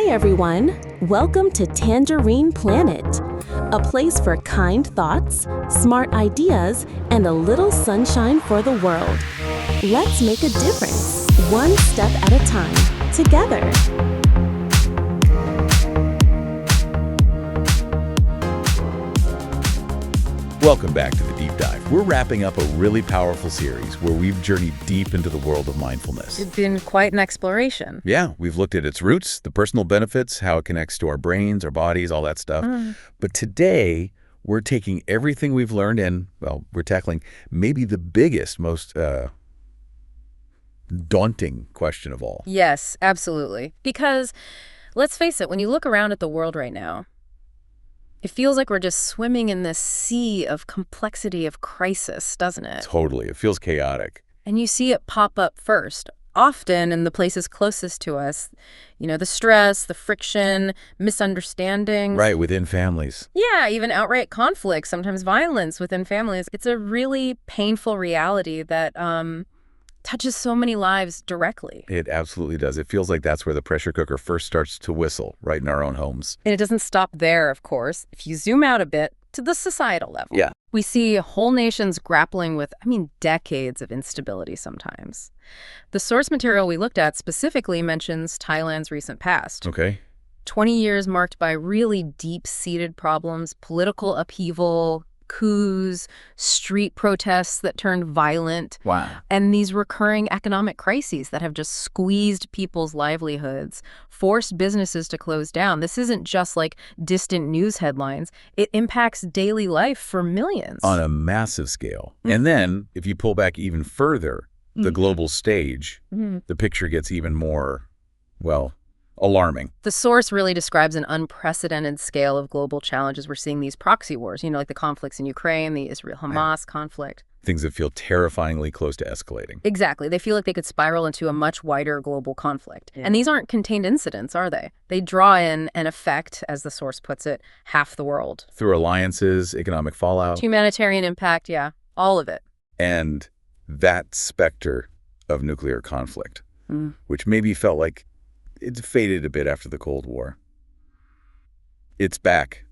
Hi everyone! Welcome to Tangerine Planet, a place for kind thoughts, smart ideas, and a little sunshine for the world. Let's make a difference, one step at a time, together. Welcome back to the Deep Dive. We're wrapping up a really powerful series where we've journeyed deep into the world of mindfulness. It's been quite an exploration. Yeah, we've looked at its roots, the personal benefits, how it connects to our brains, our bodies, all that stuff. But today, we're taking everything we've learned and, well, we're tackling maybe the biggest, most daunting question of all. Yes, absolutely. Because, let's face it, when you look around at the world right now, it feels like we're just swimming in this sea of complexity of crisis, doesn't it? Totally. It feels chaotic. And you see it pop up first, often in the places closest to us. You know, the stress, the friction, misunderstandings. Right, within families. Yeah, even outright conflict, sometimes violence within families. It's a really painful reality that touches so many lives directly. It absolutely does. It feels like that's where the pressure cooker first starts to whistle, right in our own homes. And it doesn't stop there, of course. If you zoom out a bit to the societal level, Yeah. we see whole nations grappling with, decades of instability sometimes. The source material we looked at specifically mentions Thailand's recent past. Okay. 20 years marked by really deep-seated problems, political upheaval, coups, street protests that turned violent. Wow. And these recurring economic crises that have just squeezed people's livelihoods, forced businesses to close down. This isn't just like distant news headlines. It impacts daily life for millions. On a massive scale. And then, if you pull back even further, the global stage, the picture gets even more, well, alarming. The source really describes an unprecedented scale of global challenges. We're seeing these proxy wars, like the conflicts in Ukraine, the Israel-Hamas conflict. Things that feel terrifyingly close to escalating. Exactly. They feel like they could spiral into a much wider global conflict. And these aren't contained incidents, are they? They draw in and affect, as the source puts it, half the world. Through alliances, economic fallout. Humanitarian impact, yeah. All of it. And that specter of nuclear conflict, which maybe felt like it faded a bit after the Cold War. It's back,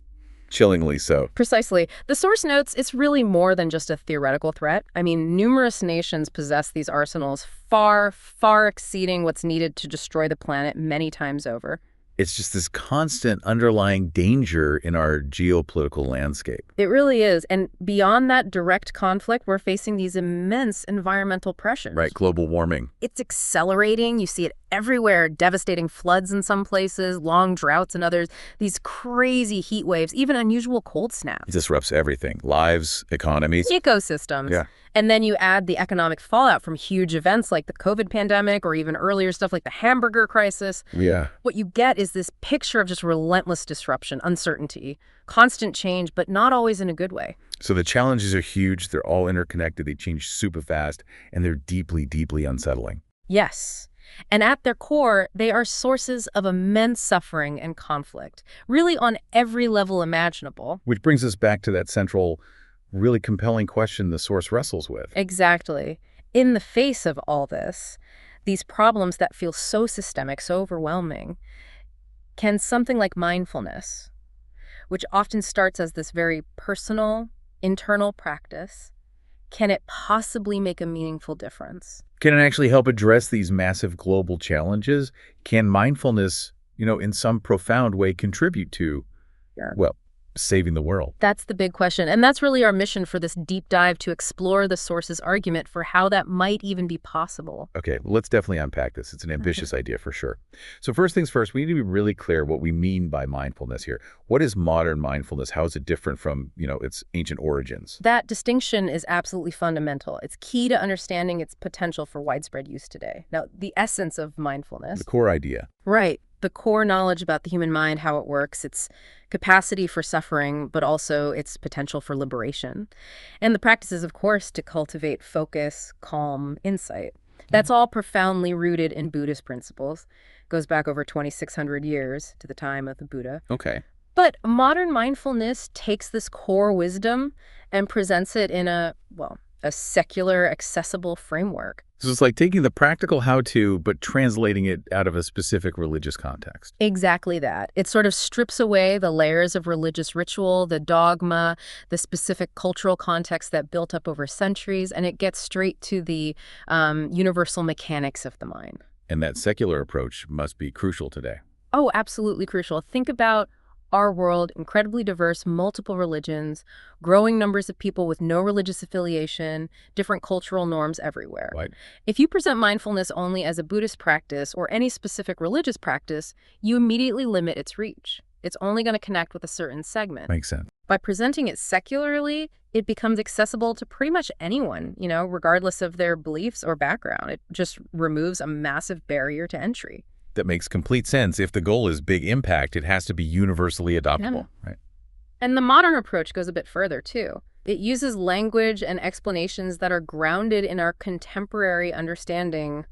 chillingly so. Precisely. The source notes it's really more than just a theoretical threat. Numerous nations possess these arsenals far, far exceeding what's needed to destroy the planet many times over. It's just this constant underlying danger in our geopolitical landscape. It really is. And beyond that direct conflict, we're facing these immense environmental pressures. Right, global warming. It's accelerating. You see it everywhere. Devastating floods in some places, long droughts in others, these crazy heat waves, even unusual cold snaps. It disrupts everything. Lives, economies. Ecosystems. Yeah. And then you add the economic fallout from huge events like the COVID pandemic or even earlier stuff like the hamburger crisis. Yeah. What you get is this picture of just relentless disruption, uncertainty, constant change, but not always in a good way. So the challenges are huge. They're all interconnected. They change super fast, and they're deeply, deeply unsettling. Yes. And at their core, they are sources of immense suffering and conflict, really on every level imaginable. Which brings us back to that central, really compelling question the source wrestles with. Exactly. In the face of all this, these problems that feel so systemic, so overwhelming, can something like mindfulness, which often starts as this very personal, internal practice, can it possibly make a meaningful difference? Can it actually help address these massive global challenges? Can mindfulness, in some profound way contribute to, well, saving the world? That's the big question. And that's really our mission for this deep dive, to explore the source's argument for how that might even be possible. Okay, let's definitely unpack this. It's an ambitious idea for sure. So first things first, we need to be really clear what we mean by mindfulness here. What is modern mindfulness? How is it different from, its ancient origins? That distinction is absolutely fundamental. It's key to understanding its potential for widespread use today. Now, the essence of mindfulness. The core idea. Right. The core knowledge about the human mind, how it works, its capacity for suffering, but also its potential for liberation. And the practice is, of course, to cultivate focus, calm, insight. That's all profoundly rooted in Buddhist principles. Goes back over 2,600 years to the time of the Buddha. Okay. But modern mindfulness takes this core wisdom and presents it in a secular, accessible framework. So it's like taking the practical how-to, but translating it out of a specific religious context. Exactly that. It sort of strips away the layers of religious ritual, the dogma, the specific cultural context that built up over centuries, and it gets straight to the universal mechanics of the mind. And that secular approach must be crucial today. Oh, absolutely crucial. Think about our world, incredibly diverse, multiple religions, growing numbers of people with no religious affiliation, different cultural norms everywhere. Right. If you present mindfulness only as a Buddhist practice or any specific religious practice, you immediately limit its reach. It's only going to connect with a certain segment. Makes sense. By presenting it secularly, it becomes accessible to pretty much anyone, regardless of their beliefs or background. It just removes a massive barrier to entry. That makes complete sense. If the goal is big impact, it has to be universally adoptable, right? And the modern approach goes a bit further, too. It uses language and explanations that are grounded in our contemporary understanding,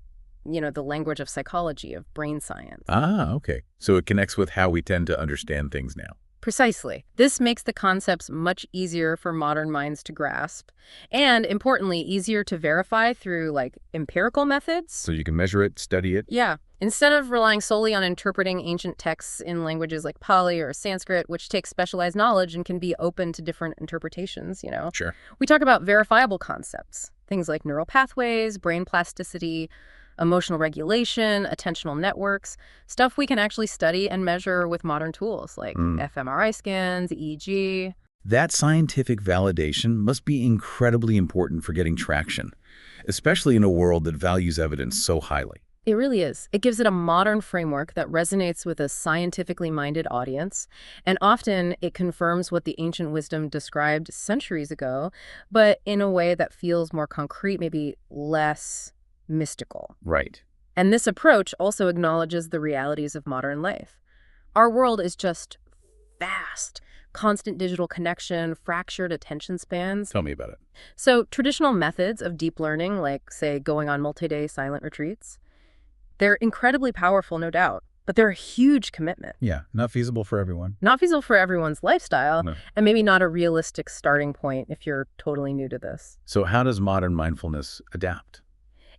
the language of psychology, of brain science. Ah, okay. So it connects with how we tend to understand things now. Precisely. This makes the concepts much easier for modern minds to grasp, and importantly, easier to verify through, empirical methods. So you can measure it, study it. Yeah. Instead of relying solely on interpreting ancient texts in languages like Pali or Sanskrit, which takes specialized knowledge and can be open to different interpretations, Sure. We talk about verifiable concepts, things like neural pathways, brain plasticity, emotional regulation, attentional networks, stuff we can actually study and measure with modern tools like fMRI scans, EEG. That scientific validation must be incredibly important for getting traction, especially in a world that values evidence so highly. It really is. It gives it a modern framework that resonates with a scientifically minded audience, and often it confirms what the ancient wisdom described centuries ago, but in a way that feels more concrete, maybe less mystical. Right. And this approach also acknowledges the realities of modern life. Our world is just vast. Constant digital connection, fractured attention spans. Tell me about it. So traditional methods of deep learning, like, say, going on multi-day silent retreats, they're incredibly powerful, no doubt, but they're a huge commitment. Yeah, not feasible for everyone. Not feasible for everyone's lifestyle, No. and maybe not a realistic starting point if you're totally new to this. So how does modern mindfulness adapt?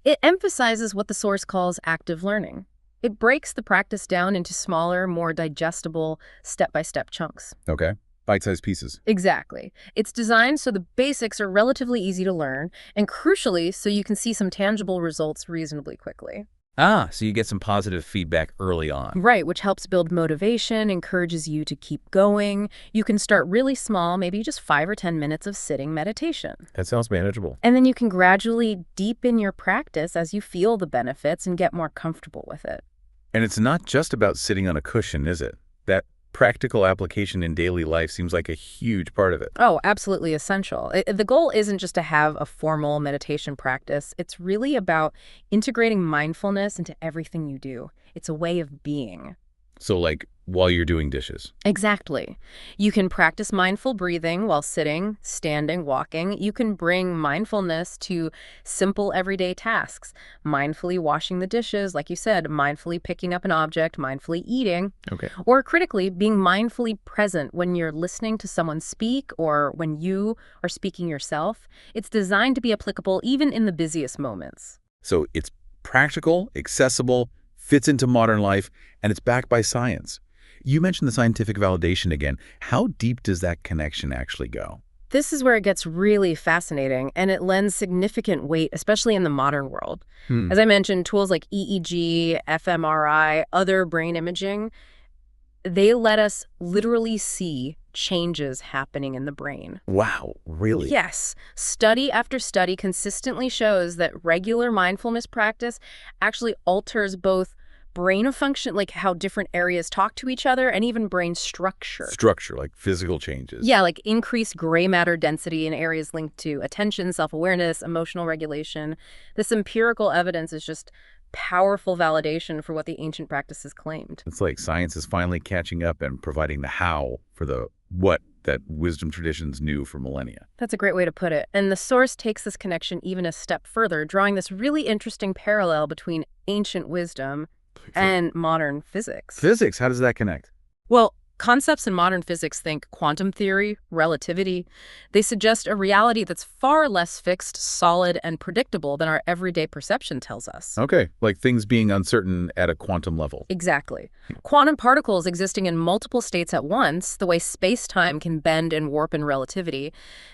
It emphasizes what the source calls active learning. It breaks the practice down into smaller, more digestible, step-by-step chunks. Okay. Bite-sized pieces. Exactly. It's designed so the basics are relatively easy to learn, and crucially, so you can see some tangible results reasonably quickly. Ah, so you get some positive feedback early on. Right, which helps build motivation, encourages you to keep going. You can start really small, maybe just 5 or 10 minutes of sitting meditation. That sounds manageable. And then you can gradually deepen your practice as you feel the benefits and get more comfortable with it. And it's not just about sitting on a cushion, is it? That practical application in daily life seems like a huge part of it. Oh, absolutely essential. The goal isn't just to have a formal meditation practice. It's really about integrating mindfulness into everything you do. It's a way of being. So like while you're doing dishes. Exactly. You can practice mindful breathing while sitting, standing, walking. You can bring mindfulness to simple everyday tasks. Mindfully washing the dishes, like you said, mindfully picking up an object, mindfully eating. Okay. Or critically, being mindfully present when you're listening to someone speak or when you are speaking yourself. It's designed to be applicable even in the busiest moments. So it's practical, accessible, fits into modern life, and it's backed by science. You mentioned the scientific validation again. How deep does that connection actually go? This is where it gets really fascinating, and it lends significant weight, especially in the modern world. As I mentioned, tools like EEG, fMRI, other brain imaging, they let us literally see changes happening in the brain. Wow, really? Yes. Study after study consistently shows that regular mindfulness practice actually alters both brain function, like how different areas talk to each other, and even brain structure. Structure, like physical changes. Yeah, like increased gray matter density in areas linked to attention, self-awareness, emotional regulation. This empirical evidence is just powerful validation for what the ancient practices claimed. It's like science is finally catching up and providing the how for the what that wisdom traditions knew for millennia. That's a great way to put it. And the source takes this connection even a step further, drawing this really interesting parallel between ancient wisdom and modern physics. Physics, how does that connect? Well, Concepts in modern physics think quantum theory, relativity. They suggest a reality that's far less fixed, solid, and predictable than our everyday perception tells us. Okay, like things being uncertain at a quantum level. Exactly. Quantum particles existing in multiple states at once, the way space-time can bend and warp in relativity,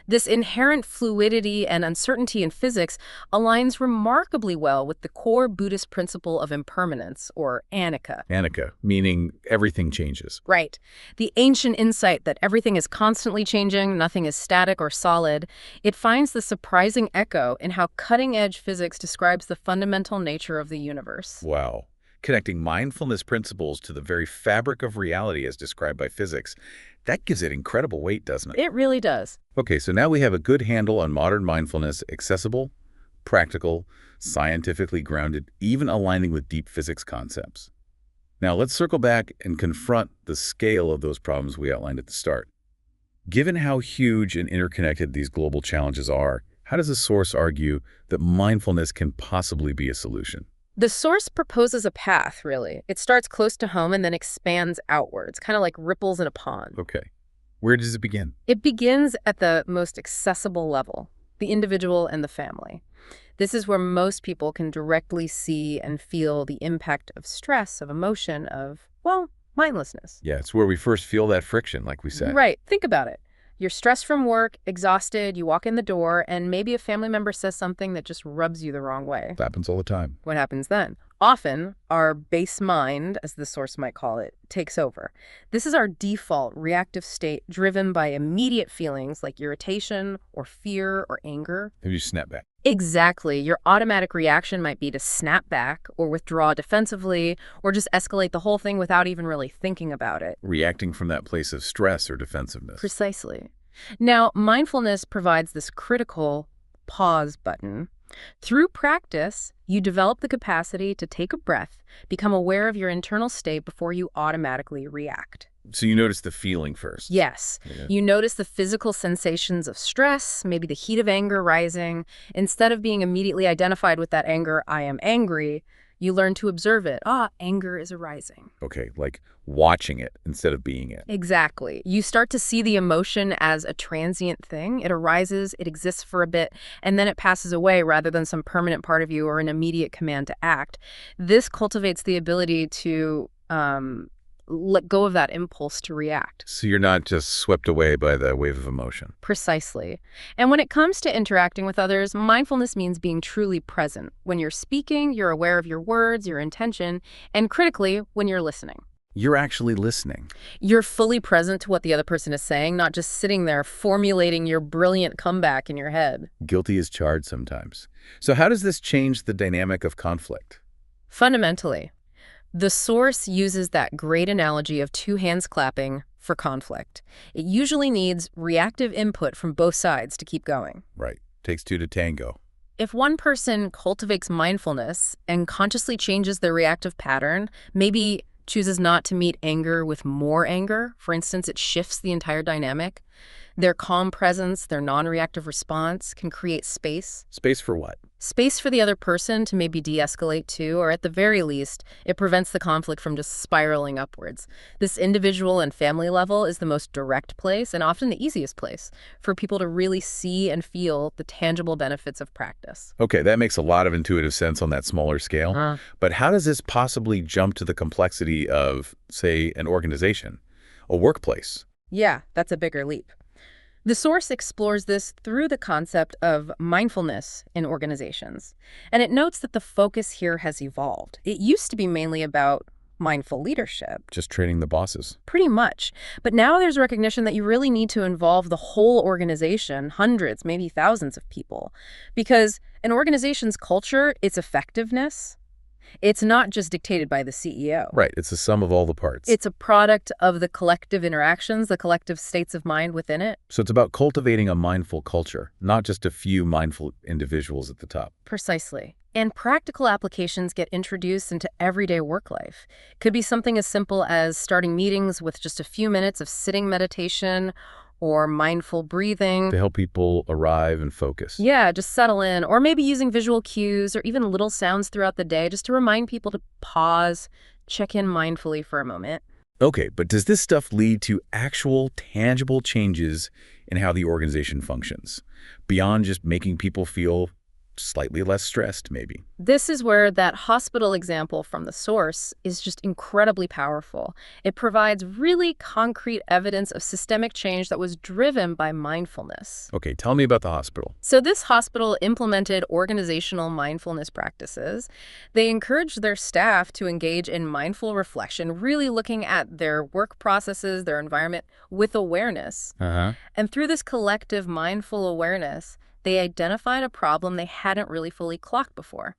this inherent fluidity and uncertainty in physics aligns remarkably well with the core Buddhist principle of impermanence, or anicca. Anicca, meaning everything changes. Right. The ancient insight that everything is constantly changing, nothing is static or solid, it finds the surprising echo in how cutting-edge physics describes the fundamental nature of the universe. Wow. Connecting mindfulness principles to the very fabric of reality as described by physics, that gives it incredible weight, doesn't it? It really does. Okay, so now we have a good handle on modern mindfulness, accessible, practical, scientifically grounded, even aligning with deep physics concepts. Now let's circle back and confront the scale of those problems we outlined at the start. Given how huge and interconnected these global challenges are, how does the source argue that mindfulness can possibly be a solution? The source proposes a path, really. It starts close to home and then expands outwards, kind of like ripples in a pond. Okay. Where does it begin? It begins at the most accessible level, the individual and the family. This is where most people can directly see and feel the impact of stress, of emotion, of, well, mindlessness. Yeah, it's where we first feel that friction, like we said. Right. Think about it. You're stressed from work, exhausted, you walk in the door, and maybe a family member says something that just rubs you the wrong way. It happens all the time. What happens then? Often, our base mind, as the source might call it, takes over. This is our default reactive state driven by immediate feelings like irritation or fear or anger. Have you snap back? Exactly. Your automatic reaction might be to snap back or withdraw defensively or just escalate the whole thing without even really thinking about it. Reacting from that place of stress or defensiveness. Precisely. Now, mindfulness provides this critical pause button. Through practice, you develop the capacity to take a breath, become aware of your internal state before you automatically react. So you notice the feeling first. Yes. Yeah. You notice the physical sensations of stress, maybe the heat of anger rising. Instead of being immediately identified with that anger, I am angry, you learn to observe it. Anger is arising. Okay, like watching it instead of being it. Exactly. You start to see the emotion as a transient thing. It arises, it exists for a bit, and then it passes away rather than some permanent part of you or an immediate command to act. This cultivates the ability to let go of that impulse to react. So you're not just swept away by the wave of emotion. Precisely. And when it comes to interacting with others, mindfulness means being truly present. When you're speaking, you're aware of your words, your intention, and critically, when you're listening. You're actually listening. You're fully present to what the other person is saying, not just sitting there formulating your brilliant comeback in your head. Guilty as charged sometimes. So how does this change the dynamic of conflict? Fundamentally, the source uses that great analogy of two hands clapping for conflict. It usually needs reactive input from both sides to keep going. Right. Takes two to tango. If one person cultivates mindfulness and consciously changes their reactive pattern, maybe chooses not to meet anger with more anger, for instance, it shifts the entire dynamic, their calm presence, their non-reactive response can create space. Space for what? Space for the other person to maybe de-escalate too, or at the very least, it prevents the conflict from just spiraling upwards. This individual and family level is the most direct place and often the easiest place for people to really see and feel the tangible benefits of practice. Okay, that makes a lot of intuitive sense on that smaller scale. But how does this possibly jump to the complexity of, say, an organization, a workplace? Yeah, that's a bigger leap. The source explores this through the concept of mindfulness in organizations, and it notes that the focus here has evolved. It used to be mainly about mindful leadership. Just training the bosses. Pretty much. But now there's recognition that you really need to involve the whole organization, hundreds, maybe thousands of people, because an organization's culture, its effectiveness, it's not just dictated by the CEO. Right, it's the sum of all the parts. It's a product of the collective interactions, the collective states of mind within it. So it's about cultivating a mindful culture, not just a few mindful individuals at the top. Precisely. And practical applications get introduced into everyday work life. Could be something as simple as starting meetings with just a few minutes of sitting meditation or mindful breathing. To help people arrive and focus. Yeah, just settle in. Or maybe using visual cues or even little sounds throughout the day just to remind people to pause, check in mindfully for a moment. Okay, but does this stuff lead to actual, tangible changes in how the organization functions, beyond just making people feel slightly less stressed, maybe? This is where that hospital example from the source is just incredibly powerful. It provides really concrete evidence of systemic change that was driven by mindfulness. Okay, tell me about the hospital. So this hospital implemented organizational mindfulness practices. They encouraged their staff to engage in mindful reflection, really looking at their work processes, their environment, with awareness. And through this collective mindful awareness, they identified a problem they hadn't really fully clocked before: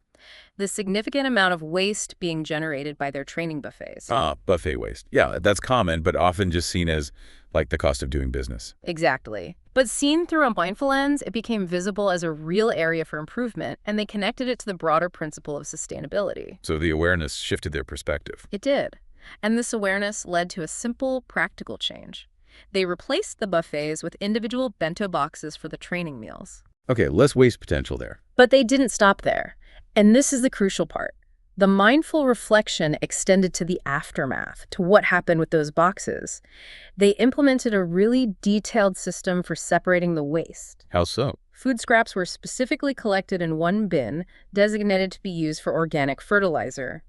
the significant amount of waste being generated by their training buffets. Buffet waste. Yeah, that's common, but often just seen as like the cost of doing business. Exactly. But seen through a mindful lens, it became visible as a real area for improvement, and they connected it to the broader principle of sustainability. So the awareness shifted their perspective. It did. And this awareness led to a simple, practical change. They replaced the buffets with individual bento boxes for the training meals. Okay, less waste potential there. But they didn't stop there. And this is the crucial part. The mindful reflection extended to the aftermath, to what happened with those boxes. They implemented a really detailed system for separating the waste. How so? Food scraps were specifically collected in one bin, designated to be used for organic fertilizer.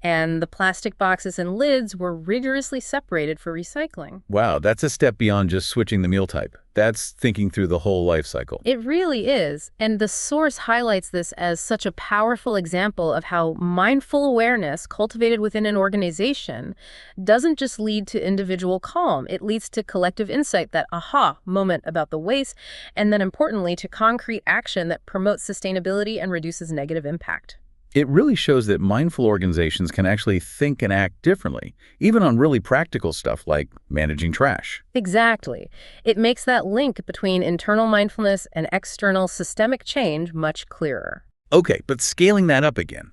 And the plastic boxes and lids were rigorously separated for recycling. Wow, that's a step beyond just switching the meal type. That's thinking through the whole life cycle. It really is. And the source highlights this as such a powerful example of how mindful awareness cultivated within an organization doesn't just lead to individual calm. It leads to collective insight, that aha moment about the waste, and then importantly to concrete action that promotes sustainability and reduces negative impact. It really shows that mindful organizations can actually think and act differently, even on really practical stuff like managing trash. Exactly. It makes that link between internal mindfulness and external systemic change much clearer. Okay, but scaling that up again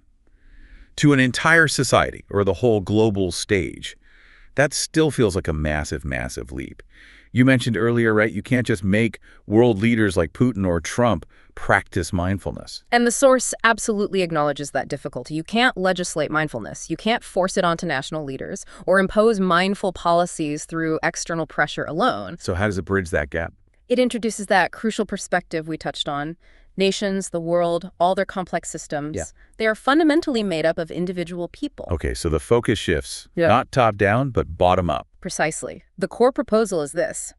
to an entire society or the whole global stage, that still feels like a massive, massive leap. You mentioned earlier, right, you can't just make world leaders like Putin or Trump practice mindfulness. And the source absolutely acknowledges that difficulty. You can't legislate mindfulness. You can't force it onto national leaders or impose mindful policies through external pressure alone. So how does it bridge that gap? It introduces that crucial perspective we touched on. Nations, the world, all their complex systems, they are fundamentally made up of individual people. Okay, so the focus shifts, not top down, but bottom up. Precisely. The core proposal is this: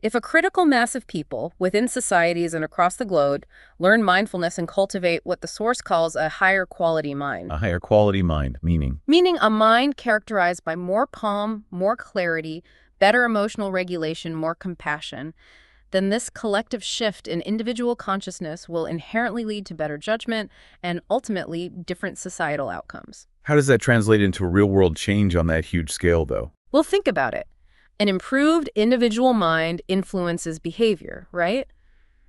if a critical mass of people within societies and across the globe learn mindfulness and cultivate what the source calls a higher quality mind. A higher quality mind, meaning? Meaning a mind characterized by more calm, more clarity, better emotional regulation, more compassion, then this collective shift in individual consciousness will inherently lead to better judgment and ultimately different societal outcomes. How does that translate into real-world change on that huge scale, though? Well, think about it. An improved individual mind influences behavior, right?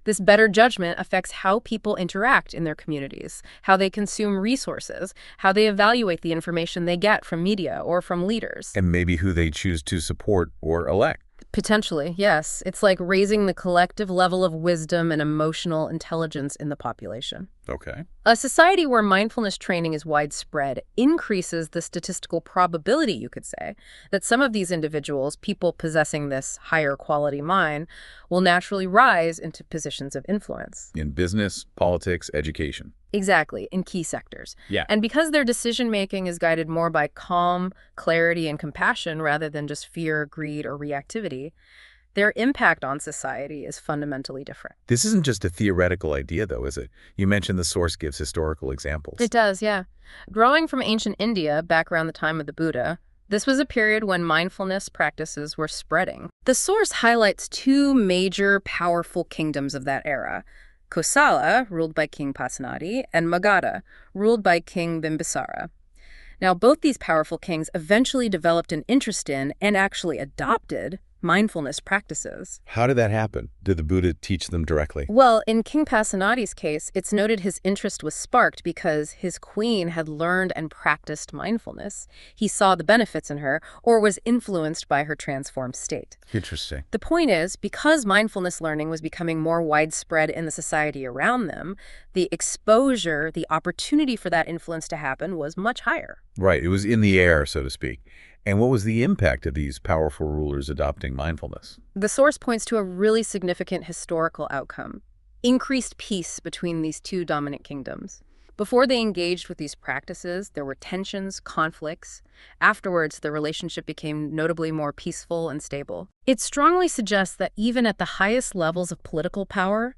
This better judgment affects how people interact in their communities, how they consume resources, how they evaluate the information they get from media or from leaders. And maybe who they choose to support or elect. Potentially, yes. It's like raising the collective level of wisdom and emotional intelligence in the population. Okay. A society where mindfulness training is widespread increases the statistical probability, you could say, that some of these individuals, people possessing this higher quality mind, will naturally rise into positions of influence. In business, politics, education. Exactly, in key sectors. Yeah. And because their decision-making is guided more by calm, clarity, and compassion rather than just fear, greed, or reactivity, their impact on society is fundamentally different. This isn't just a theoretical idea, though, is it? You mentioned the source gives historical examples. It does, yeah. Drawing from ancient India back around the time of the Buddha, this was a period when mindfulness practices were spreading. The source highlights two major, powerful kingdoms of that era: Kosala, ruled by King Pasenadi, and Magadha, ruled by King Bimbisara. Now, both these powerful kings eventually developed an interest in and actually adopted mindfulness practices. How did that happen? Did the Buddha teach them directly? Well, in King Pasenadi's case, it's noted his interest was sparked because his queen had learned and practiced mindfulness. He saw the benefits in her, or was influenced by her transformed state. Interesting. The point is, because mindfulness learning was becoming more widespread in the society around them, the exposure, the opportunity for that influence to happen was much higher. Right. It was in the air, so to speak. And what was the impact of these powerful rulers adopting mindfulness? The source points to a really significant historical outcome: increased peace between these two dominant kingdoms. Before they engaged with these practices, there were tensions, conflicts. Afterwards, the relationship became notably more peaceful and stable. It strongly suggests that even at the highest levels of political power,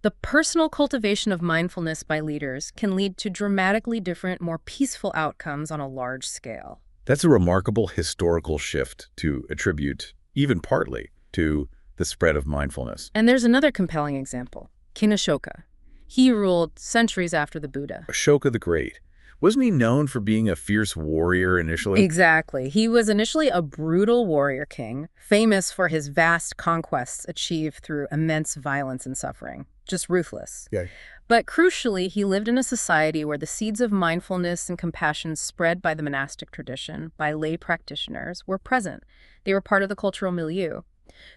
the personal cultivation of mindfulness by leaders can lead to dramatically different, more peaceful outcomes on a large scale. That's a remarkable historical shift to attribute, even partly, to the spread of mindfulness. And there's another compelling example: King Ashoka. He ruled centuries after the Buddha. Ashoka the Great. Wasn't he known for being a fierce warrior initially? Exactly. He was initially a brutal warrior king, famous for his vast conquests achieved through immense violence and suffering. Just ruthless. Yeah. But crucially, he lived in a society where the seeds of mindfulness and compassion spread by the monastic tradition, by lay practitioners, were present. They were part of the cultural milieu.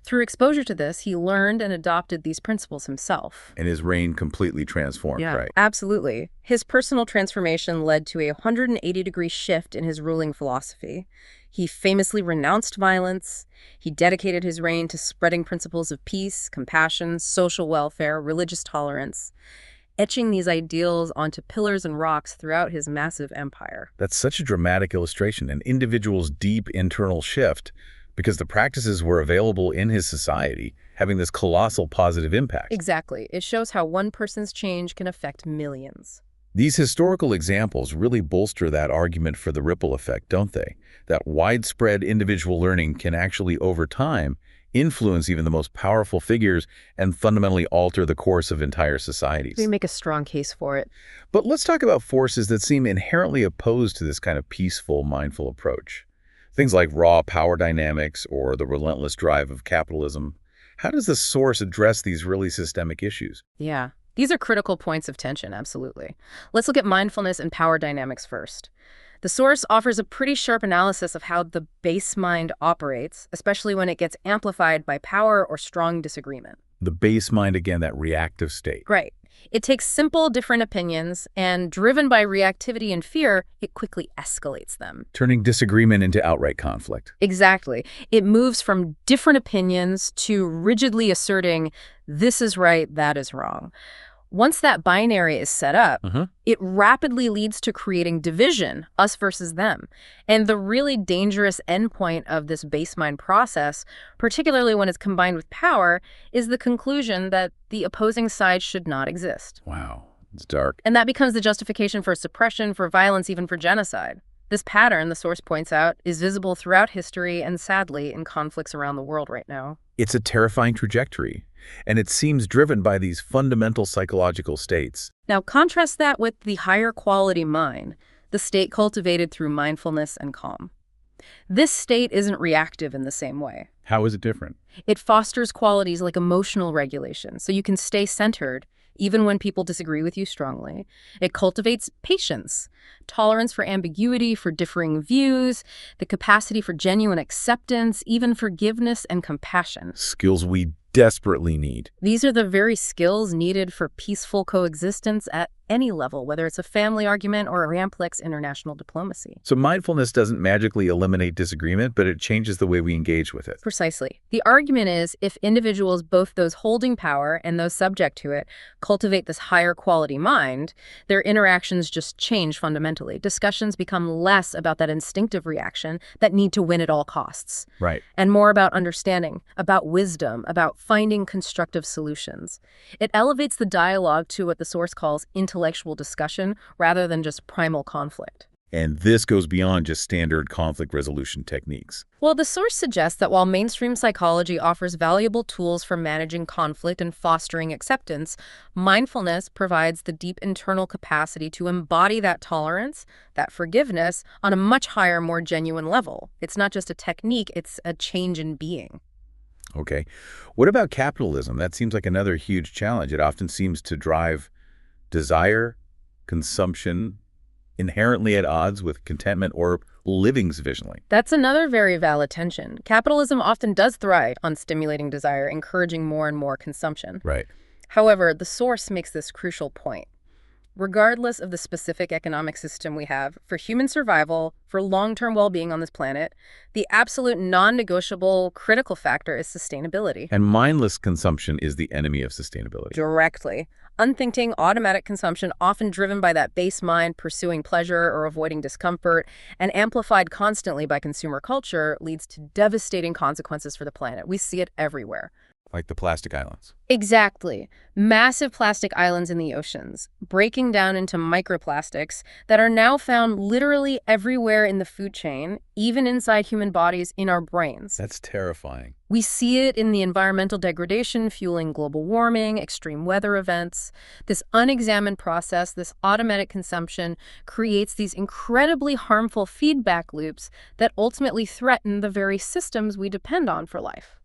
Through exposure to this, he learned and adopted these principles himself. And his reign completely transformed, right? Absolutely. His personal transformation led to a 180-degree shift in his ruling philosophy. He famously renounced violence. He dedicated his reign to spreading principles of peace, compassion, social welfare, religious tolerance, etching these ideals onto pillars and rocks throughout his massive empire. That's such a dramatic illustration, an individual's deep internal shift, because the practices were available in his society, having this colossal positive impact. Exactly. It shows how one person's change can affect millions. These historical examples really bolster that argument for the ripple effect, don't they? That widespread individual learning can actually, over time, influence even the most powerful figures and fundamentally alter the course of entire societies. We make a strong case for it. But let's talk about forces that seem inherently opposed to this kind of peaceful, mindful approach. Things like raw power dynamics or the relentless drive of capitalism. How does the source address these really systemic issues? Yeah, these are critical points of tension, absolutely. Let's look at mindfulness and power dynamics first. The source offers a pretty sharp analysis of how the base mind operates, especially when it gets amplified by power or strong disagreement. The base mind, again, that reactive state. Right. It takes simple, different opinions, and driven by reactivity and fear, it quickly escalates them. Turning disagreement into outright conflict. Exactly. It moves from different opinions to rigidly asserting, this is right, that is wrong. Once that binary is set up, it rapidly leads to creating division, us versus them. And the really dangerous endpoint of this base mind process, particularly when it's combined with power, is the conclusion that the opposing side should not exist. Wow, it's dark. And that becomes the justification for suppression, for violence, even for genocide. This pattern, the source points out, is visible throughout history and sadly in conflicts around the world right now. It's a terrifying trajectory, and it seems driven by these fundamental psychological states. Now contrast that with the higher quality mind, the state cultivated through mindfulness and calm. This state isn't reactive in the same way. How is it different? It fosters qualities like emotional regulation, so you can stay centered even when people disagree with you strongly. It cultivates patience, tolerance for ambiguity, for differing views, the capacity for genuine acceptance, even forgiveness and compassion. Skills we desperately need. These are the very skills needed for peaceful coexistence at any level, whether it's a family argument or a complex international diplomacy. So mindfulness doesn't magically eliminate disagreement, but it changes the way we engage with it. Precisely. The argument is if individuals, both those holding power and those subject to it, cultivate this higher quality mind, their interactions just change fundamentally. Discussions become less about that instinctive reaction, that need to win at all costs. Right. And more about understanding, about wisdom, about finding constructive solutions. It elevates the dialogue to what the source calls intellectual discussion rather than just primal conflict. And this goes beyond just standard conflict resolution techniques. Well, the source suggests that while mainstream psychology offers valuable tools for managing conflict and fostering acceptance, mindfulness provides the deep internal capacity to embody that tolerance, that forgiveness, on a much higher, more genuine level. It's not just a technique, it's a change in being. Okay. What about capitalism? That seems like another huge challenge. It often seems to drive desire, consumption, inherently at odds with contentment or living sufficiently. That's another very valid tension. Capitalism often does thrive on stimulating desire, encouraging more and more consumption. Right. However, the source makes this crucial point. regardless of the specific economic system we have, for human survival, for long-term well-being on this planet, the absolute non-negotiable critical factor is sustainability. And mindless consumption is the enemy of sustainability. Directly. Unthinking, automatic consumption, often driven by that base mind pursuing pleasure or avoiding discomfort, and amplified constantly by consumer culture, leads to devastating consequences for the planet. We see it everywhere. Like the plastic islands. Exactly. Massive plastic islands in the oceans, breaking down into microplastics that are now found literally everywhere in the food chain, even inside human bodies in our brains. That's terrifying. We see it in the environmental degradation fueling global warming, extreme weather events. This unexamined process, this automatic consumption, creates these incredibly harmful feedback loops that ultimately threaten the very systems we depend on for life.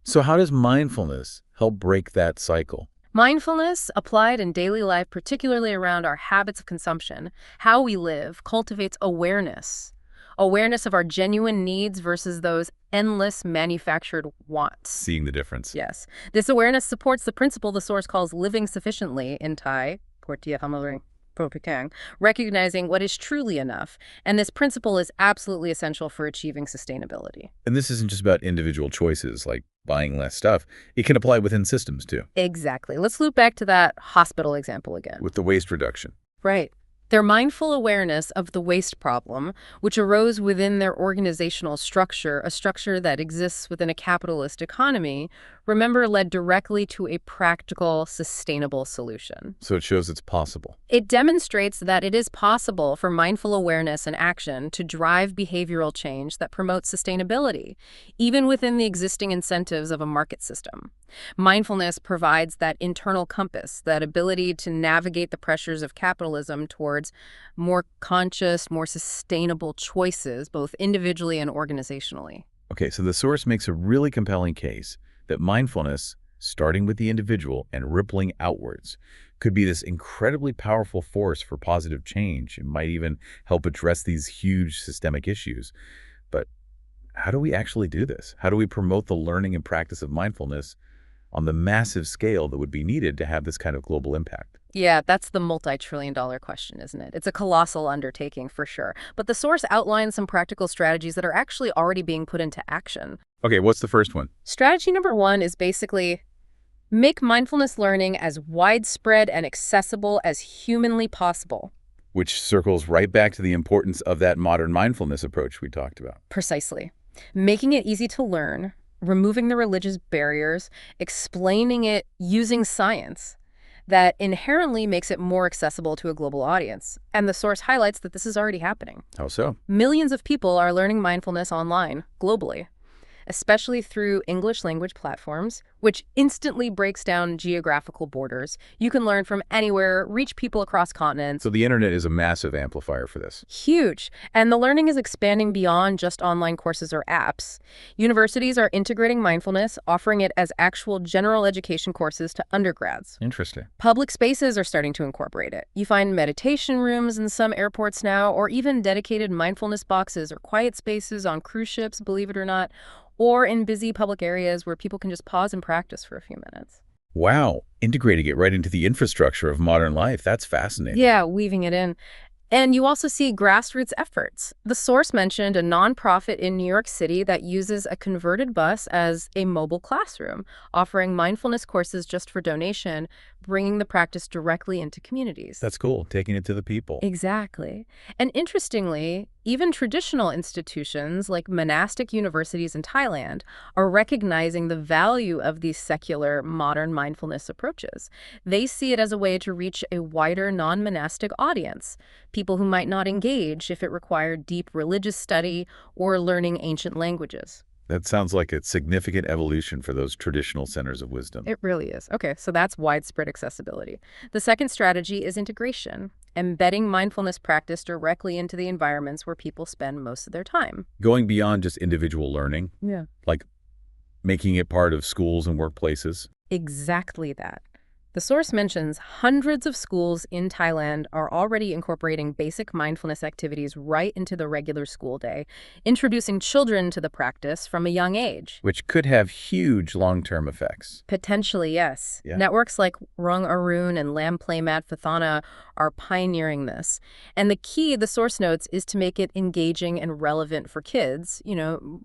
So how does mindfulness help break that cycle? Mindfulness, applied in daily life, particularly around our habits of consumption, how we live, cultivates awareness. Awareness of our genuine needs versus those endless manufactured wants. Seeing the difference. Yes. This awareness supports the principle the source calls living sufficiently in Thai, Portia Hamaring, Propikang, recognizing what is truly enough. And this principle is absolutely essential for achieving sustainability. And this isn't just about individual choices like buying less stuff. It can apply within systems too. Exactly. Let's loop back to that hospital example again. With the waste reduction. Right. Their mindful awareness of the waste problem, which arose within their organizational structure, a structure that exists within a capitalist economy, remember, led directly to a practical, sustainable solution. So it shows it's possible. It demonstrates that it is possible for mindful awareness and action to drive behavioral change that promotes sustainability, even within the existing incentives of a market system. Mindfulness provides that internal compass, that ability to navigate the pressures of capitalism towards more conscious, more sustainable choices, both individually and organizationally. Okay, so the source makes a really compelling case that mindfulness, starting with the individual and rippling outwards, could be this incredibly powerful force for positive change. It might even help address these huge systemic issues. But how do we actually do this? How do we promote the learning and practice of mindfulness on the massive scale that would be needed to have this kind of global impact? Yeah, that's the multi-trillion-dollar question, isn't it? It's a colossal undertaking for sure. But the source outlines some practical strategies that are actually already being put into action. Okay, what's the first one? Strategy number 1 is basically make mindfulness learning as widespread and accessible as humanly possible. Which circles right back to the importance of that modern mindfulness approach we talked about. Precisely. Making it easy to learn, removing the religious barriers, explaining it using science that inherently makes it more accessible to a global audience. And the source highlights that this is already happening. How so? Millions of people are learning mindfulness online, globally, especially through English language platforms, which instantly breaks down geographical borders. You can learn from anywhere, reach people across continents. So the internet is a massive amplifier for this. Huge. And the learning is expanding beyond just online courses or apps. Universities are integrating mindfulness, offering it as actual general education courses to undergrads. Interesting. Public spaces are starting to incorporate it. You find meditation rooms in some airports now, or even dedicated mindfulness boxes or quiet spaces on cruise ships, believe it or not, or in busy public areas where people can just pause and practice for a few minutes. Wow, integrating it right into the infrastructure of modern life. That's fascinating. Yeah, weaving it in. And you also see grassroots efforts. The source mentioned a nonprofit in New York City that uses a converted bus as a mobile classroom, offering mindfulness courses just for donation, bringing the practice directly into communities. That's cool, taking it to the people. Exactly. And interestingly, even traditional institutions like monastic universities in Thailand are recognizing the value of these secular, modern mindfulness approaches. They see it as a way to reach a wider non-monastic audience, people who might not engage if it required deep religious study or learning ancient languages. That sounds like a significant evolution for those traditional centers of wisdom. It really is. Okay, so that's widespread accessibility. The second strategy is integration, embedding mindfulness practice directly into the environments where people spend most of their time. Going beyond just individual learning, Yeah. like making it part of schools and workplaces. Exactly that. The source mentions hundreds of schools in Thailand are already incorporating basic mindfulness activities right into the regular school day, introducing children to the practice from a young age. Which could have huge long-term effects. Potentially, yes. Yeah. Networks like Rung Arun and Lam Playmat Fathana are pioneering this. And the key, the source notes, is to make it engaging and relevant for kids,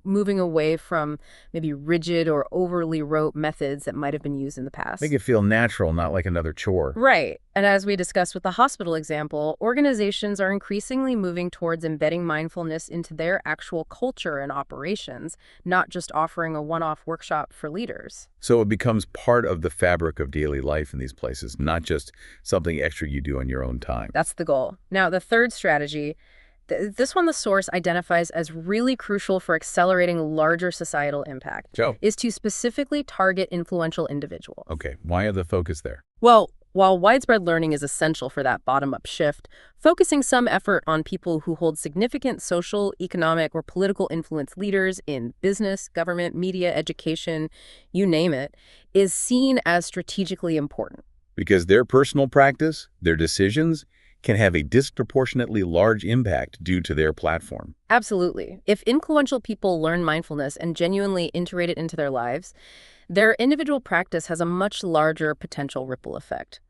moving away from maybe rigid or overly rote methods that might have been used in the past. Make it feel natural, not like another chore. Right. And as we discussed with the hospital example, organizations are increasingly moving towards embedding mindfulness into their actual culture and operations, not just offering a one-off workshop for leaders. So it becomes part of the fabric of daily life in these places, not just something extra you do on your own time. That's the goal. Now, the third strategy, this one the source identifies as really crucial for accelerating larger societal impact, Joe. is to specifically target influential individuals. Okay, why are the focus there? Well, while widespread learning is essential for that bottom-up shift, focusing some effort on people who hold significant social, economic, or political influence leaders in business, government, media, education, you name it, is seen as strategically important. Because their personal practice, their decisions, can have a disproportionately large impact due to their platform. Absolutely. If influential people learn mindfulness and genuinely integrate it into their lives, their individual practice has a much larger potential ripple effect.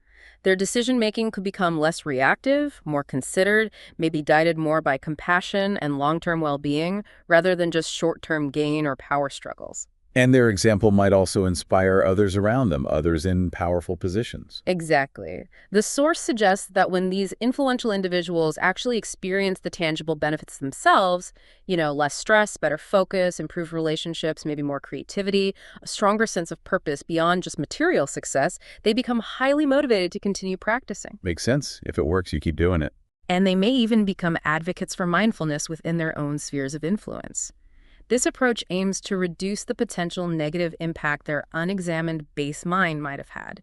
Their decision-making could become less reactive, more considered, maybe guided more by compassion and long-term well-being, rather than just short-term gain or power struggles. And their example might also inspire others around them, others in powerful positions. Exactly. The source suggests that when these influential individuals actually experience the tangible benefits themselves, less stress, better focus, improved relationships, maybe more creativity, a stronger sense of purpose beyond just material success, they become highly motivated to continue practicing. Makes sense. If it works, you keep doing it. And they may even become advocates for mindfulness within their own spheres of influence. This approach aims to reduce the potential negative impact their unexamined base mind might have had,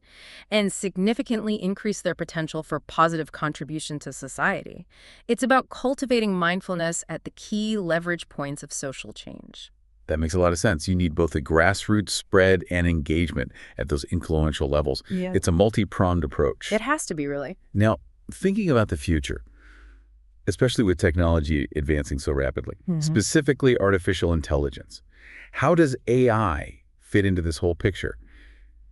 and significantly increase their potential for positive contribution to society. It's about cultivating mindfulness at the key leverage points of social change. That makes a lot of sense. You need both a grassroots spread and engagement at those influential levels. Yeah. It's a multi-pronged approach. It has to be, really. Now, thinking about the future, especially with technology advancing so rapidly, specifically artificial intelligence. How does AI fit into this whole picture?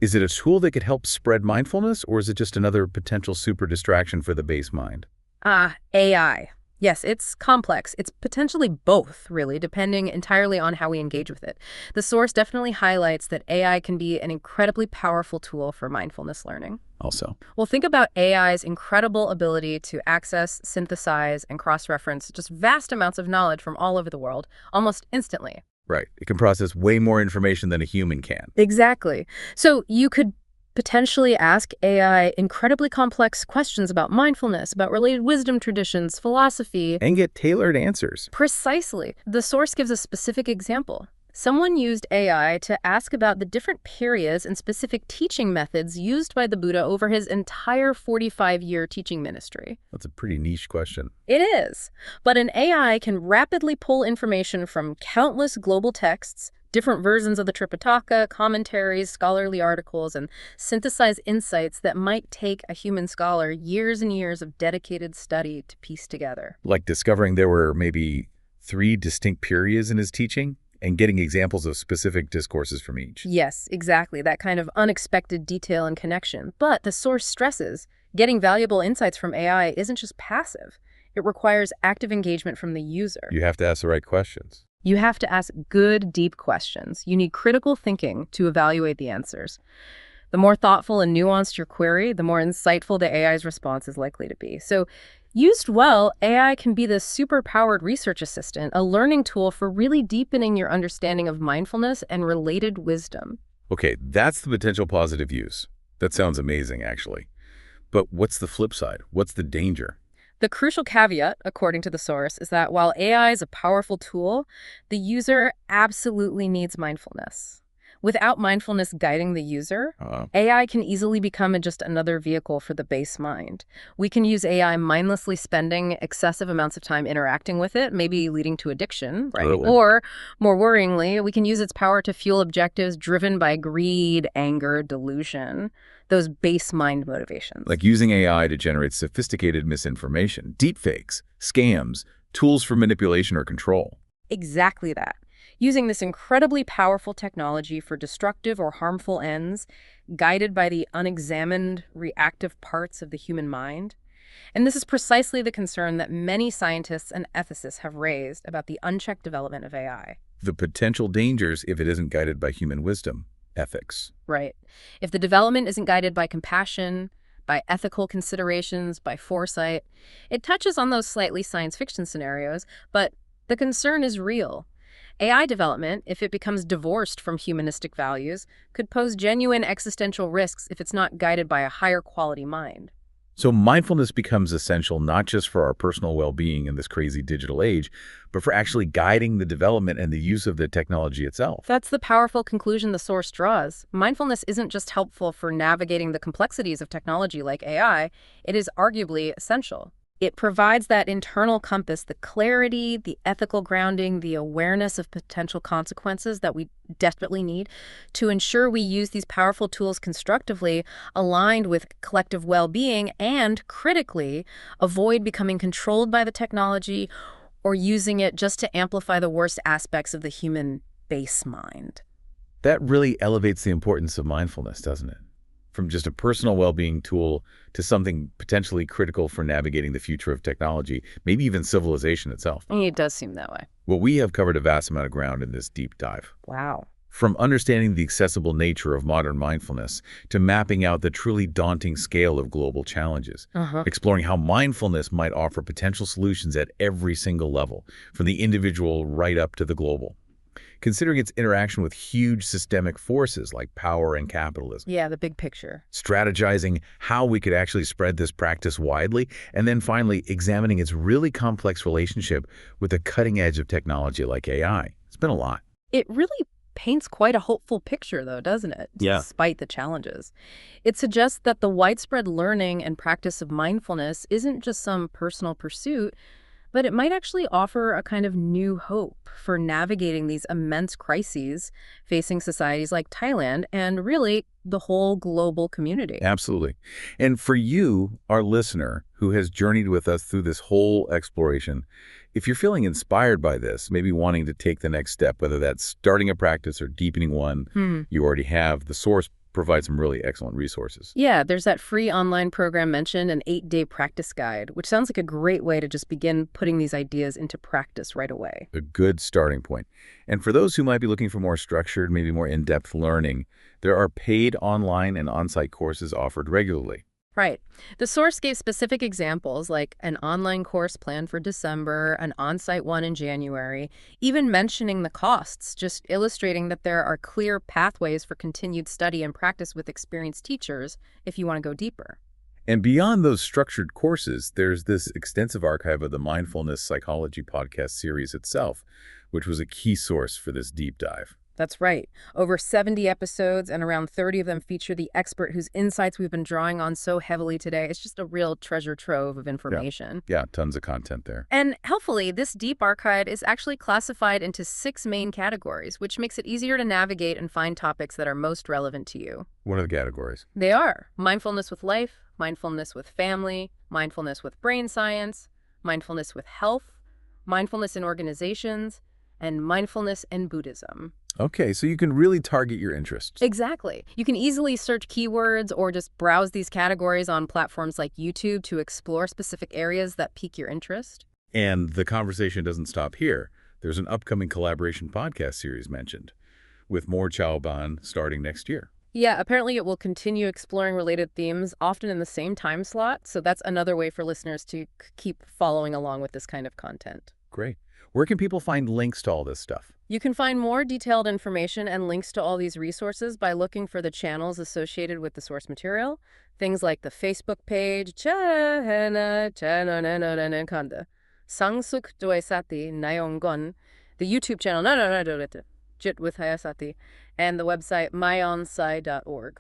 Is it a tool that could help spread mindfulness, or is it just another potential super distraction for the base mind? AI. Yes, it's complex. It's potentially both, really, depending entirely on how we engage with it. The source definitely highlights that AI can be an incredibly powerful tool for mindfulness learning. Also. Well, think about AI's incredible ability to access, synthesize, and cross-reference just vast amounts of knowledge from all over the world, almost instantly. Right. It can process way more information than a human can. Exactly. So you could potentially ask AI incredibly complex questions about mindfulness, about related wisdom traditions, philosophy. And get tailored answers. Precisely. The source gives a specific example. Someone used AI to ask about the different periods and specific teaching methods used by the Buddha over his entire 45-year teaching ministry. That's a pretty niche question. It is. But an AI can rapidly pull information from countless global texts, different versions of the Tripitaka, commentaries, scholarly articles, and synthesize insights that might take a human scholar years and years of dedicated study to piece together. Like discovering there were maybe 3 distinct periods in his teaching and getting examples of specific discourses from each. Yes, exactly. That kind of unexpected detail and connection. But the source stresses, getting valuable insights from AI isn't just passive. It requires active engagement from the user. You have to ask the right questions. You have to ask good, deep questions. You need critical thinking to evaluate the answers. The more thoughtful and nuanced your query, the more insightful the AI's response is likely to be. So, used well, AI can be this super-powered research assistant, a learning tool for really deepening your understanding of mindfulness and related wisdom. Okay, that's the potential positive use. That sounds amazing, actually. But what's the flip side? What's the danger? The crucial caveat, according to the source, is that while AI is a powerful tool, the user absolutely needs mindfulness. Without mindfulness guiding the user, AI can easily become just another vehicle for the base mind. We can use AI mindlessly spending excessive amounts of time interacting with it, maybe leading to addiction, right? Totally. Or, more worryingly, we can use its power to fuel objectives driven by greed, anger, delusion, those base mind motivations. Like using AI to generate sophisticated misinformation, deepfakes, scams, tools for manipulation or control. Exactly that. Using this incredibly powerful technology for destructive or harmful ends, guided by the unexamined, reactive parts of the human mind. And this is precisely the concern that many scientists and ethicists have raised about the unchecked development of AI. The potential dangers if it isn't guided by human wisdom, ethics. Right. If the development isn't guided by compassion, by ethical considerations, by foresight, it touches on those slightly science fiction scenarios, but the concern is real. AI development, if it becomes divorced from humanistic values, could pose genuine existential risks if it's not guided by a higher quality mind. So mindfulness becomes essential not just for our personal well-being in this crazy digital age, but for actually guiding the development and the use of the technology itself. That's the powerful conclusion the source draws. Mindfulness isn't just helpful for navigating the complexities of technology like AI, it is arguably essential. It provides that internal compass, the clarity, the ethical grounding, the awareness of potential consequences that we desperately need to ensure we use these powerful tools constructively, aligned with collective well-being, and, critically, avoid becoming controlled by the technology or using it just to amplify the worst aspects of the human base mind. That really elevates the importance of mindfulness, doesn't it? From just a personal well-being tool to something potentially critical for navigating the future of technology, maybe even civilization itself. It does seem that way. Well, we have covered a vast amount of ground in this deep dive. Wow. From understanding the accessible nature of modern mindfulness to mapping out the truly daunting scale of global challenges, exploring how mindfulness might offer potential solutions at every single level, from the individual right up to the global. Considering its interaction with huge systemic forces like power and capitalism. Yeah, the big picture. Strategizing how we could actually spread this practice widely, and then finally examining its really complex relationship with the cutting edge of technology like AI. It's been a lot. It really paints quite a hopeful picture, though, doesn't it? Yeah. Despite the challenges. It suggests that the widespread learning and practice of mindfulness isn't just some personal pursuit, but it might actually offer a kind of new hope for navigating these immense crises facing societies like Thailand and really the whole global community. Absolutely. And for you, our listener, who has journeyed with us through this whole exploration, if you're feeling inspired by this, maybe wanting to take the next step, whether that's starting a practice or deepening one you already have, the source provides some really excellent resources. Yeah, there's that free online program mentioned, an 8-day practice guide, which sounds like a great way to just begin putting these ideas into practice right away. A good starting point. And for those who might be looking for more structured, maybe more in-depth learning, there are paid online and on-site courses offered regularly. Right. The source gave specific examples like an online course planned for December, an on-site one in January, even mentioning the costs, just illustrating that there are clear pathways for continued study and practice with experienced teachers if you want to go deeper. And beyond those structured courses, there's this extensive archive of the Mindfulness Psychology podcast series itself, which was a key source for this deep dive. That's right. Over 70 episodes, and around 30 of them feature the expert whose insights we've been drawing on so heavily today. It's just a real treasure trove of information. Yeah, tons of content there. And helpfully, this deep archive is actually classified into 6 main categories, which makes it easier to navigate and find topics that are most relevant to you. What are the categories? They are mindfulness with life, mindfulness with family, mindfulness with brain science, mindfulness with health, mindfulness in organizations, and mindfulness in Buddhism. Okay, so you can really target your interests. Exactly. You can easily search keywords or just browse these categories on platforms like YouTube to explore specific areas that pique your interest. And the conversation doesn't stop here. There's an upcoming collaboration podcast series mentioned, with more Chaoban starting next year. Yeah, apparently it will continue exploring related themes, often in the same time slot. So that's another way for listeners to keep following along with this kind of content. Great. Where can people find links to all this stuff? You can find more detailed information and links to all these resources by looking for the channels associated with the source material. Things like the Facebook page, Sangsuk Sati, the YouTube channel, Jit with Hayasati, and the website myonsci.org.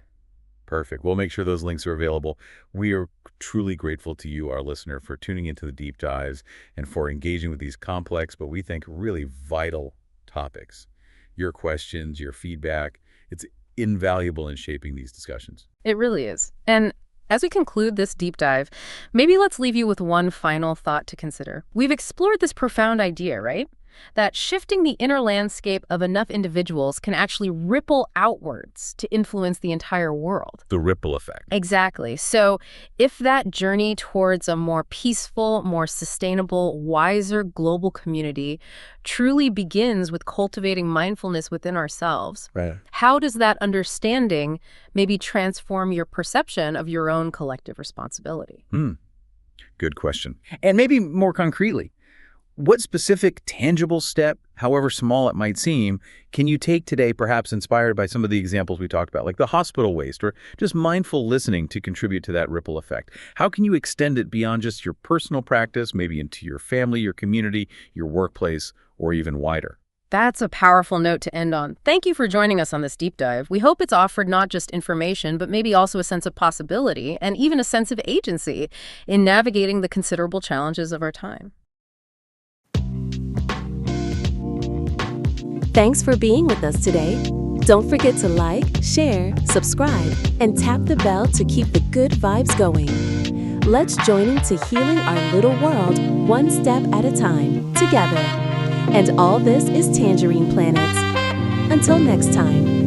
Perfect. We'll make sure those links are available. We are truly grateful to you, our listener, for tuning into the deep dives and for engaging with these complex, but we think really vital topics. Your questions, your feedback, it's invaluable in shaping these discussions. It really is. And as we conclude this deep dive, maybe let's leave you with one final thought to consider. We've explored this profound idea, right? That shifting the inner landscape of enough individuals can actually ripple outwards to influence the entire world. The ripple effect. Exactly. So if that journey towards a more peaceful, more sustainable, wiser global community truly begins with cultivating mindfulness within ourselves, Right. how does that understanding maybe transform your perception of your own collective responsibility? Good question. And maybe more concretely, what specific tangible step, however small it might seem, can you take today, perhaps inspired by some of the examples we talked about, like the hospital waste or just mindful listening to contribute to that ripple effect? How can you extend it beyond just your personal practice, maybe into your family, your community, your workplace, or even wider? That's a powerful note to end on. Thank you for joining us on this deep dive. We hope it's offered not just information, but maybe also a sense of possibility and even a sense of agency in navigating the considerable challenges of our time. Thanks for being with us today. Don't forget to like, share, subscribe, and tap the bell to keep the good vibes going. Let's join into healing our little world one step at a time, together. And all this is Tangerine Planet. Until next time.